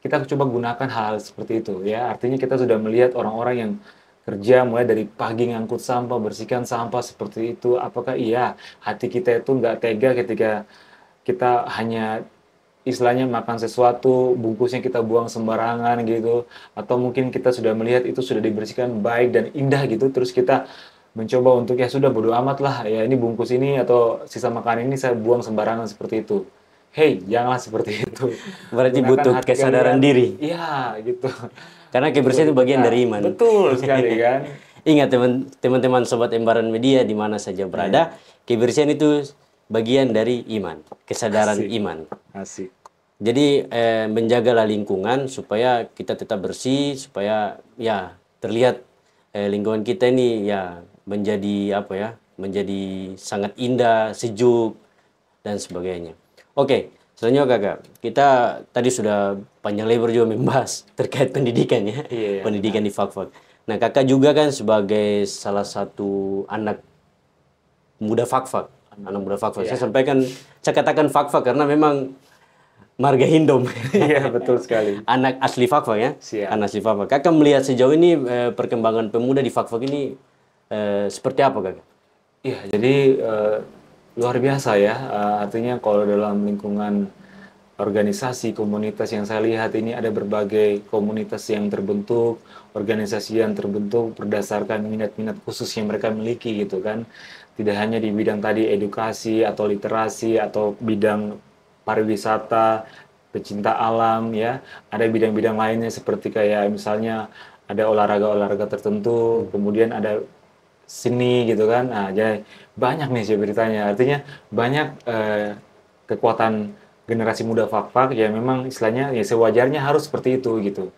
Kita coba gunakan hal seperti itu ya, artinya kita sudah melihat orang-orang yang kerja mulai dari pagi ngangkut sampah, bersihkan sampah seperti itu. Apakah iya hati kita itu nggak tega ketika kita hanya istilahnya makan sesuatu, bungkusnya kita buang sembarangan gitu, atau mungkin kita sudah melihat itu sudah dibersihkan baik dan indah gitu, terus kita mencoba untuk ya sudah bodo amat lah, ya ini bungkus ini atau sisa makanan ini saya buang sembarangan seperti itu. Hey, janganlah seperti itu. Berarti Gunakan butuh hati kesadaran kalian. diri. Iya, gitu. Karena Untuk kebersihan lebih itu bagian peka. dari iman. Betul sekali kan. Ingat teman-teman sobat Embaran Media di mana saja berada, kebersihan itu bagian dari iman, kesadaran Asik. iman. Asik. Jadi menjagalah lingkungan supaya kita tetap bersih, supaya ya terlihat lingkungan kita ini ya menjadi apa ya, menjadi sangat indah, sejuk dan sebagainya. Oke, selanjutnya kakak, kita tadi sudah panjang lebar juga membahas terkait pendidikan ya, Iya, pendidikan di Fakfak. Nah kakak juga kan sebagai salah satu anak muda Fakfak, anak muda Fakfak. Iya. Saya katakan Fakfak karena memang marga Hindom. Iya, betul sekali. Anak asli Fakfak ya. Siap. Anak asli Fakfak. Kakak melihat sejauh ini perkembangan pemuda di Fakfak ini seperti apa kakak? Iya, jadi luar biasa ya. Artinya kalau dalam lingkungan organisasi, komunitas yang saya lihat ini ada berbagai komunitas yang terbentuk, organisasi yang terbentuk berdasarkan minat-minat khusus yang mereka miliki gitu kan. Tidak hanya di bidang tadi edukasi atau literasi atau bidang pariwisata, pecinta alam ya. Ada bidang-bidang lainnya seperti kayak misalnya ada olahraga-olahraga tertentu, kemudian ada seni gitu kan. Nah, jadi banyak nih ceritanya. Artinya banyak kekuatan generasi muda Fakfak ya, memang istilahnya ya sewajarnya harus seperti itu gitu.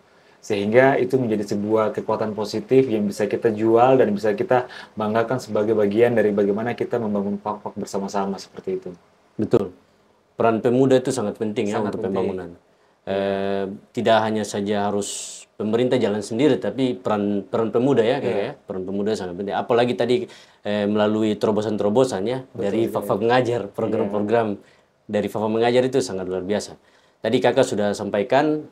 Sehingga itu menjadi sebuah kekuatan positif yang bisa kita jual dan bisa kita banggakan sebagai bagian dari bagaimana kita membangun Fakfak bersama-sama seperti itu. Betul. Peran pemuda itu sangat penting ya Sangat untuk penting. pembangunan. Tidak hanya saja harus pemerintah jalan sendiri, tapi peran pemuda ya, kayak ya, peran pemuda sangat penting. Apalagi tadi melalui terobosan-terobosan ya dari Fakfak Mengajar, program-program dari Fakfak Mengajar itu sangat luar biasa. Tadi kakak sudah sampaikan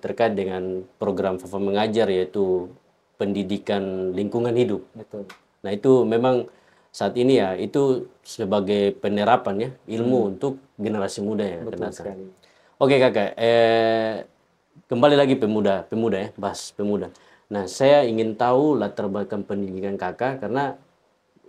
terkait dengan program Fakfak Mengajar yaitu pendidikan lingkungan hidup. Betul. Nah itu memang saat ini ya itu sebagai penerapan ya ilmu untuk generasi muda yang akan Betul datang. sekali. Oke kakak, kembali lagi pemuda ya, bahas pemuda. Nah, saya ingin tahu latar belakang pendidikan kakak karena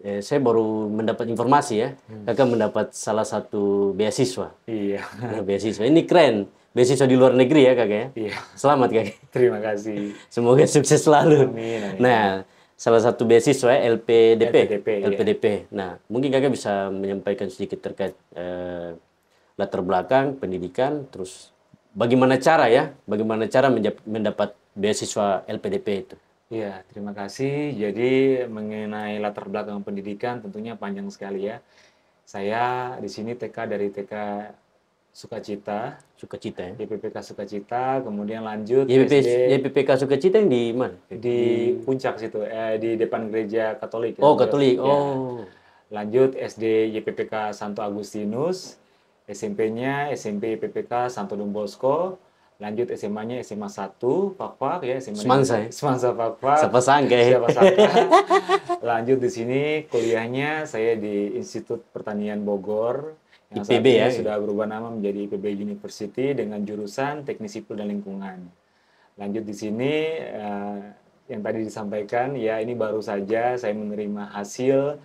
saya baru mendapat informasi ya, kakak mendapat salah satu beasiswa. Iya, Nah, beasiswa ini keren, beasiswa di luar negeri ya kakak ya. iya. Selamat kakak, Terima kasih. semoga sukses selalu. Amin, amin. Nah, salah satu beasiswa ya, LPDP. LPDP, iya. LPDP. Nah, mungkin kakak bisa menyampaikan sedikit terkait latar belakang pendidikan, terus bagaimana cara mendapat beasiswa LPDP itu. Iya, terima kasih. Jadi mengenai latar belakang pendidikan tentunya panjang sekali ya. Saya di sini TK dari TK Sukacita, Sukacita ya. YPPK Sukacita, kemudian lanjut YPP, SD YPPK Sukacita yang di mana? di Puncak situ, di depan gereja Katolik. Oh, Ya. Katolik. Ya. Oh. Lanjut SD YPPK Santo Agustinus, SMP-nya SMP YPPK Santo Don Bosco, lanjut SMA-nya SMA 1 Fakfak ya, SMA Semansa ya? Semansa Fakfak. Siapa sangka ya? Siapa sangka. Lanjut di sini kuliahnya saya di Institut Pertanian Bogor yang saat IPB ini ya? sudah berubah nama menjadi IPB University dengan jurusan Teknik Sipil dan Lingkungan. Lanjut di sini yang tadi disampaikan ya, ini baru saja saya menerima hasil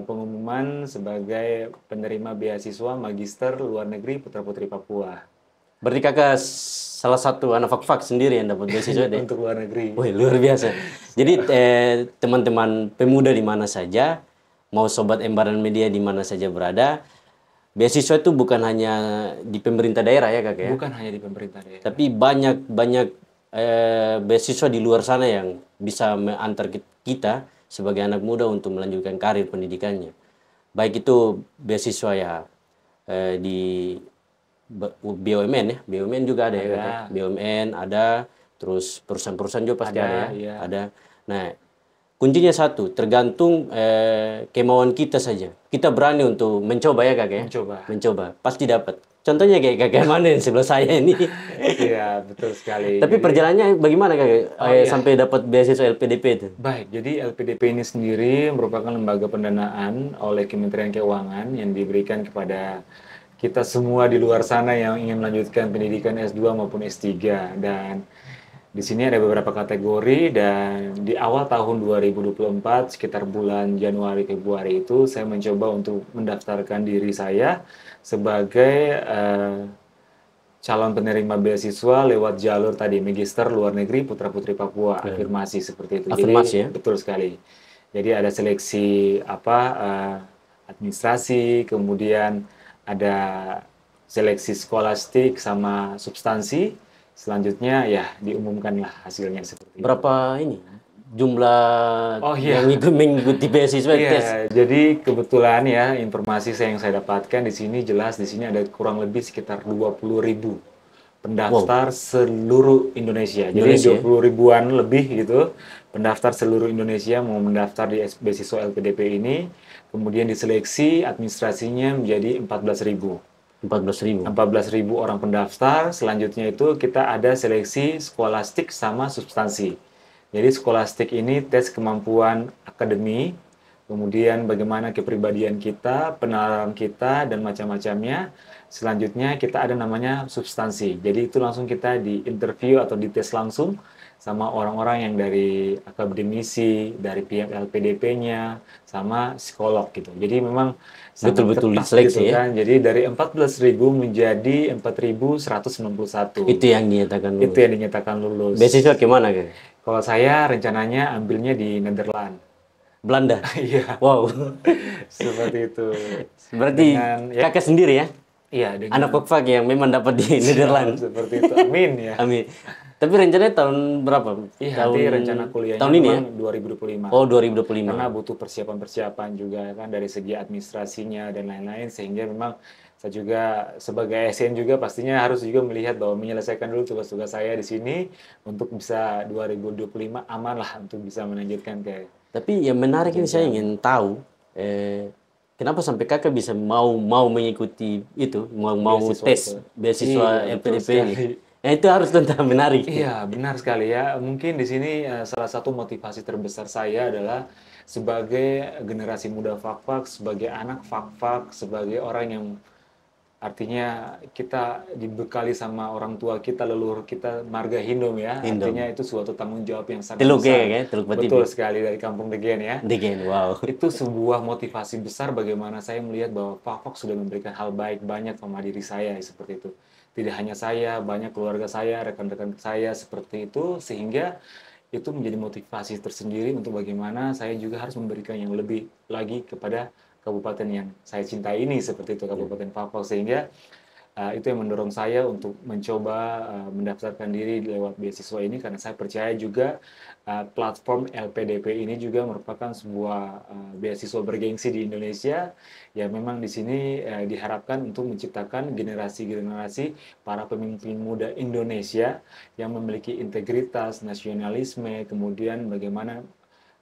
pengumuman sebagai penerima beasiswa Magister Luar Negeri Putra Putri Papua. Berarti kakak salah satu anak Fakfak sendiri yang dapat beasiswa deh. Untuk luar negeri. Wih, luar biasa. Jadi teman-teman pemuda di mana saja, mau sobat Embaran Media di mana saja berada, beasiswa itu bukan hanya di pemerintah daerah ya kakak ya. Bukan hanya di pemerintah daerah. Tapi banyak beasiswa di luar sana yang bisa mengantar kita sebagai anak muda untuk melanjutkan karir pendidikannya. Baik itu beasiswa ya di BUMN ya, BUMN juga ada ya kakak. BUMN ada, terus perusahaan-perusahaan juga pasti ada ya. Iya. Ada. Nah, kuncinya satu, tergantung kemauan kita saja. Kita berani untuk mencoba ya kakak ya. Mencoba, pasti dapat. Contohnya kayak kakak mana yang sebelah saya ini. Iya, betul sekali. Tapi perjalanannya bagaimana kakak sampai dapat beasiswa LPDP itu? Baik, jadi LPDP ini sendiri merupakan lembaga pendanaan oleh Kementerian Keuangan yang diberikan kepada kita semua di luar sana yang ingin melanjutkan pendidikan S2 maupun S3. Dan di sini ada beberapa kategori, dan di awal tahun 2024 sekitar bulan Januari Februari itu saya mencoba untuk mendaftarkan diri saya sebagai calon penerima beasiswa lewat jalur tadi Magister Luar Negeri Putra Putri Papua, afirmasi seperti itu. Afirmasi ya? Betul sekali. Jadi ada seleksi administrasi, kemudian ada seleksi skolastik sama substansi. Selanjutnya ya diumumkanlah hasilnya seperti itu. Berapa ini jumlah yang mengikuti beasiswa tes? Jadi kebetulan ya informasi yang saya dapatkan di sini jelas di sini ada kurang lebih sekitar 20.000 pendaftar seluruh Indonesia. Jadi 20 ribuan lebih gitu pendaftar seluruh Indonesia mau mendaftar di beasiswa LPDP ini. Kemudian diseleksi administrasinya menjadi 14.000 orang pendaftar. Selanjutnya itu kita ada seleksi skolastik sama substansi. Jadi skolastik ini tes kemampuan akademi, kemudian bagaimana kepribadian kita, penalaran kita, dan macam-macamnya. Selanjutnya kita ada namanya substansi. Jadi itu langsung kita di interview atau dites langsung sama orang-orang yang dari akademisi, dari pihak LPDP-nya, sama psikolog gitu. Jadi memang betul-betul diseleksi gitu, kan. Jadi dari 14.000 menjadi 4.191. Itu yang dinyatakan lulus. Itu yang dinyatakan lulus. Beasiswa kemana kan? Kalau saya rencananya ambilnya di Nederland. Belanda? Iya. Wow. Seperti itu. Berarti kakak sendiri ya? Iya. Anak Fakfak yang memang dapat di Nederland. Seperti itu. Amin ya. Amin. Tapi rencananya tahun berapa? Iya, nanti rencana kuliahnya tahun ini ya? 2025. Oh, 2025. Karena butuh persiapan-persiapan juga kan dari segi administrasinya dan lain-lain, sehingga memang saya juga sebagai ASN juga pastinya harus juga melihat bahwa menyelesaikan dulu tugas-tugas saya di sini untuk bisa 2025 aman lah untuk bisa melanjutkan ke. Tapi yang menarik ini saya ingin tahu kenapa sampai kakak bisa mau mengikuti itu, mau tes beasiswa LPDP ini? Nah, itu harus tentang menarik. Iya, benar sekali ya. Mungkin di sini salah satu motivasi terbesar saya adalah sebagai generasi muda Fak-Fak, sebagai anak Fak-Fak, sebagai orang yang artinya kita dibekali sama orang tua kita, leluhur kita, marga Hindom ya. Artinya Hindom. itu suatu tanggung jawab yang sangat Teluk besar. ya, Teluk Betul Patibi. sekali, dari Kampung Degen ya. Degen, wow. Itu sebuah motivasi besar bagaimana saya melihat bahwa Fak-Fak sudah memberikan hal baik banyak sama diri saya seperti itu. Tidak hanya saya, banyak keluarga saya, rekan-rekan saya seperti itu, sehingga itu menjadi motivasi tersendiri untuk bagaimana saya juga harus memberikan yang lebih lagi kepada kabupaten yang saya cintai ini seperti itu, Kabupaten Fak-Fak, sehingga itu yang mendorong saya untuk mencoba mendaftarkan diri lewat beasiswa ini, karena saya percaya juga platform LPDP ini juga merupakan sebuah beasiswa bergengsi di Indonesia yang memang di sini diharapkan untuk menciptakan generasi-generasi para pemimpin muda Indonesia yang memiliki integritas, nasionalisme, kemudian bagaimana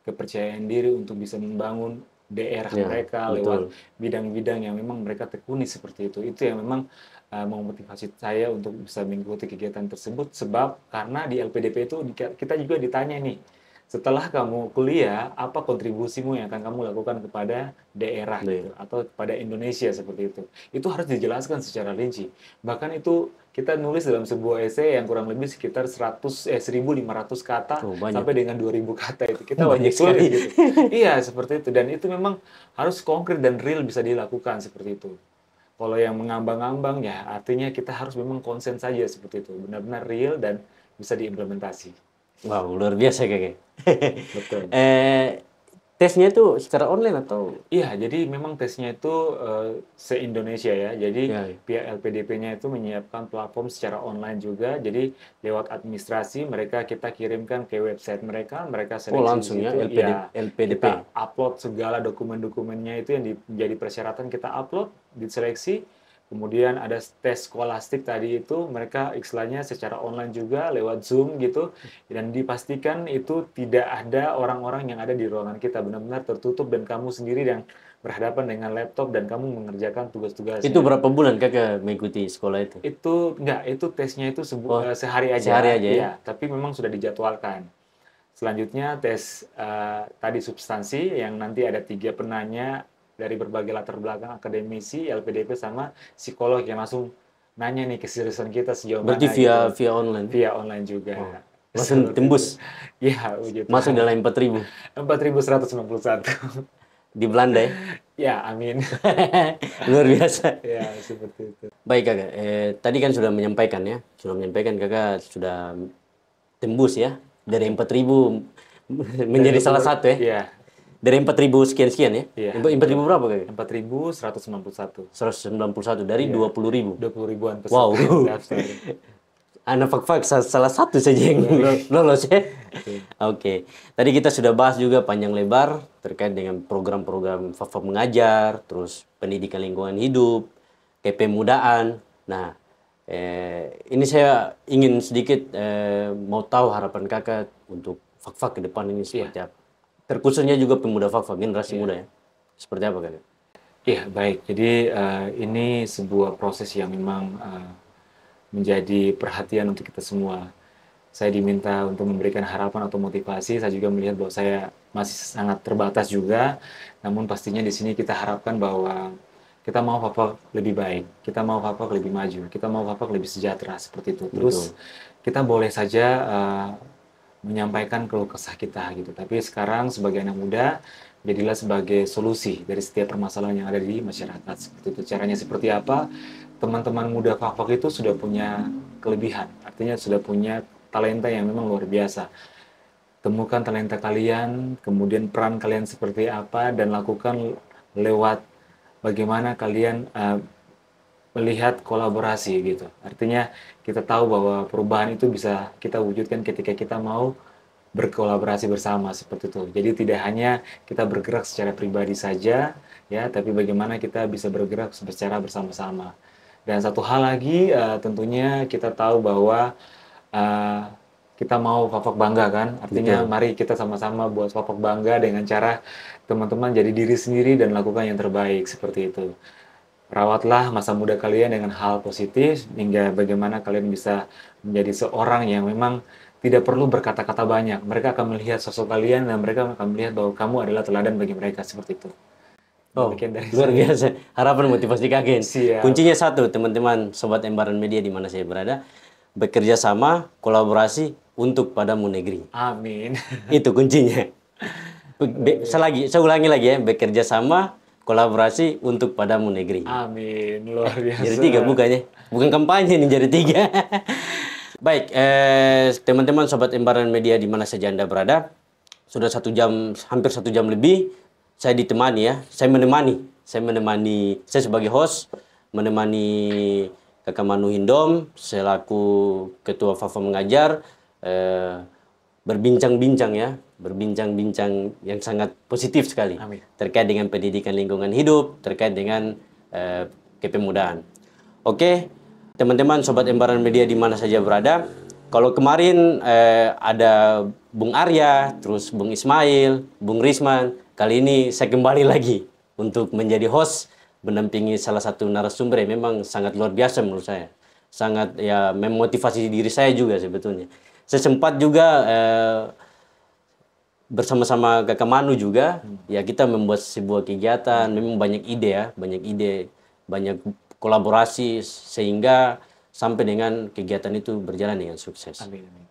kepercayaan diri untuk bisa membangun daerah Ya, mereka lewat betul. bidang-bidang yang memang mereka tekuni seperti itu. Itu yang memang memotivasi saya untuk bisa mengikuti kegiatan tersebut, sebab karena di LPDP itu kita juga ditanya nih, setelah kamu kuliah, apa kontribusimu yang akan kamu lakukan kepada daerah gitu, Iya. atau kepada Indonesia seperti itu. Itu harus dijelaskan secara rinci. Bahkan itu kita nulis dalam sebuah esai yang kurang lebih sekitar 1.500 kata Oh, banyak. sampai dengan 2.000 kata itu. Kita Banyak wajib tulis sekali. gitu. Iya, seperti itu. Dan itu memang harus konkret dan real bisa dilakukan seperti itu. Kalau yang mengambang-ambang ya artinya kita harus memang konsen saja seperti itu. Benar-benar real dan bisa diimplementasi. Wow, luar biasa kakek. Betul. Tesnya itu secara online atau? Iya, jadi memang tesnya itu se-Indonesia ya. Jadi Ya, ya. pihak LPDP-nya itu menyiapkan platform secara online juga. Jadi lewat administrasi mereka kita kirimkan ke website mereka, mereka Oh, seleksi di langsung ya, situ. Ya, LPDP. kita upload segala dokumen-dokumennya itu yang menjadi persyaratan kita upload, diseleksi. Kemudian ada tes skolastik tadi itu mereka istilahnya secara online juga lewat Zoom gitu, dan dipastikan itu tidak ada orang-orang yang ada di ruangan kita, benar-benar tertutup dan kamu sendiri yang berhadapan dengan laptop dan kamu mengerjakan Itu tugas-tugasnya. berapa bulan kakak mengikuti sekolah itu? Itu enggak, itu tesnya itu Oh, sehari sehari aja, aja ya? iya, tapi memang sudah dijadwalkan. Selanjutnya tes tadi substansi yang nanti ada 3 penanya dari berbagai latar belakang, akademisi, LPDP, sama psikolog yang langsung nanya nih keseriusan kita sejauh Berarti mana gitu. via online. Via online Oh, juga. langsung Seperti itu. tembus Ya, puji masuk Tuhan. dalam 4.000 4.191. di Belanda ya. Ya, amin. Luar biasa. Ya, seperti itu. Baik kakak, tadi kan sudah menyampaikan ya, kakak sudah tembus ya dari 4.000 menjadi salah satu ya. Iya, Dari 4.000 sekian-sekian ya. iya. 4.000 berapa kakak? 4.191. 191 dari Iya. 20.000. 20 ribuan peserta Wow. yang daftar. Anak Fak-Fak salah satu saja yang lolos ya. Oke. Tadi kita sudah bahas juga panjang lebar terkait dengan program-program Fak-Fak mengajar, terus pendidikan lingkungan hidup, kepemudaan. Nah, ini saya ingin sedikit mau tahu harapan kakak untuk Fak-Fak ke depan ini seperti apa. Terkhususnya juga pemuda Fak-Fak, generasi muda ya. Seperti apa kakak? Iya, baik. Jadi ini sebuah proses yang memang menjadi perhatian untuk kita semua. Saya diminta untuk memberikan harapan atau motivasi. Saya juga melihat bahwa saya masih sangat terbatas juga. Namun pastinya di sini kita harapkan bahwa kita mau Fak-Fak lebih baik, kita mau Fak-Fak lebih maju, kita mau Fak-Fak lebih sejahtera seperti itu. Terus kita boleh saja menyampaikan keluh kesah kita gitu. Tapi sekarang sebagai anak muda, jadilah sebagai solusi dari setiap permasalahan yang ada di masyarakat. Seperti itu. Caranya seperti apa? Teman-teman muda Fak-Fak itu sudah punya kelebihan, artinya sudah punya talenta yang memang luar biasa. Temukan talenta kalian, kemudian peran kalian seperti apa, dan lakukan lewat bagaimana kalian melihat kolaborasi gitu. Artinya kita tahu bahwa perubahan itu bisa kita wujudkan ketika kita mau berkolaborasi bersama seperti itu. Jadi tidak hanya kita bergerak secara pribadi saja ya, tapi bagaimana kita bisa bergerak secara bersama-sama. Dan satu hal lagi tentunya kita tahu bahwa kita mau Fak-Fak bangga kan. Artinya mari kita sama-sama buat Fak-Fak bangga dengan cara teman-teman jadi diri sendiri dan lakukan yang terbaik seperti itu. Rawatlah masa muda kalian dengan hal positif hingga bagaimana kalian bisa menjadi seorang yang memang tidak perlu berkata-kata banyak. Mereka akan melihat sosok kalian dan mereka akan melihat bahwa kamu adalah teladan bagi mereka seperti itu. Oh, Demikian dari luar saya. biasa. Harapan motivasi Kagen. Siap. Kuncinya satu, teman-teman, sobat Embaran Media di mana saya berada, bekerja sama, kolaborasi untuk padamu negeri. Amin. Itu kuncinya. Saya ulangi lagi ya, bekerja sama, kolaborasi untuk padamu negeri. Amin. Luar biasa. Jadi 3 bukannya, bukan kampanye nih, jadi 3. Baik, teman-teman sobat Embaran Media di mana saja Anda berada, sudah 1 jam, hampir 1 jam lebih, saya ditemani ya, saya menemani, saya sebagai host, menemani Kakak Manu Hindom, selaku Ketua Fafa Mengajar, berbincang-bincang ya, berbincang-bincang yang sangat positif sekali. Amin. Terkait dengan pendidikan lingkungan hidup, terkait dengan kepemudaan. Oke, teman-teman sobat Embaran Media di mana saja berada, kalau kemarin ada Bung Arya, terus Bung Ismail, Bung Risman, kali ini saya kembali lagi untuk menjadi host, mendampingi salah satu narasumber yang memang sangat luar biasa menurut saya. Sangat ya memotivasi diri saya juga sebetulnya. Saya sempat juga bersama-sama Kakak Manu juga, ya kita membuat sebuah kegiatan, memang banyak ide ya, banyak kolaborasi sehingga sampai dengan kegiatan itu berjalan dengan sukses. Amin, amin.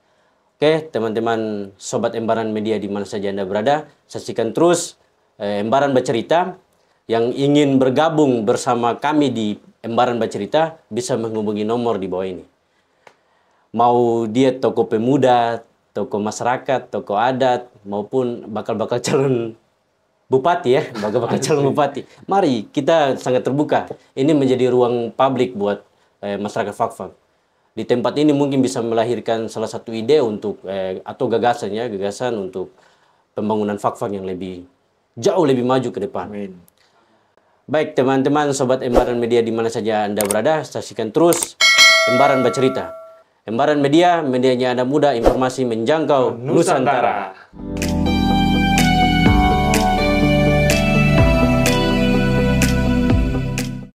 Oke, teman-teman sobat Embaran Media di mana saja Anda berada, saksikan terus Embaran Bercerita. Yang ingin bergabung bersama kami di Embaran Bercerita bisa menghubungi nomor di bawah ini. Mau dia tokoh pemuda, tokoh masyarakat, tokoh adat, maupun bakal calon bupati ya, bakal calon bupati. Mari, kita sangat terbuka. Ini menjadi ruang publik buat masyarakat Fakfak. Di tempat ini mungkin bisa melahirkan salah satu ide untuk atau gagasan untuk pembangunan Fakfak yang jauh lebih maju ke depan. Amin. Baik teman-teman sobat Embaran Media di mana saja Anda berada, saksikan terus Embaran Bercerita. Embaran Media, medianya Anda muda, informasi menjangkau Nusantara.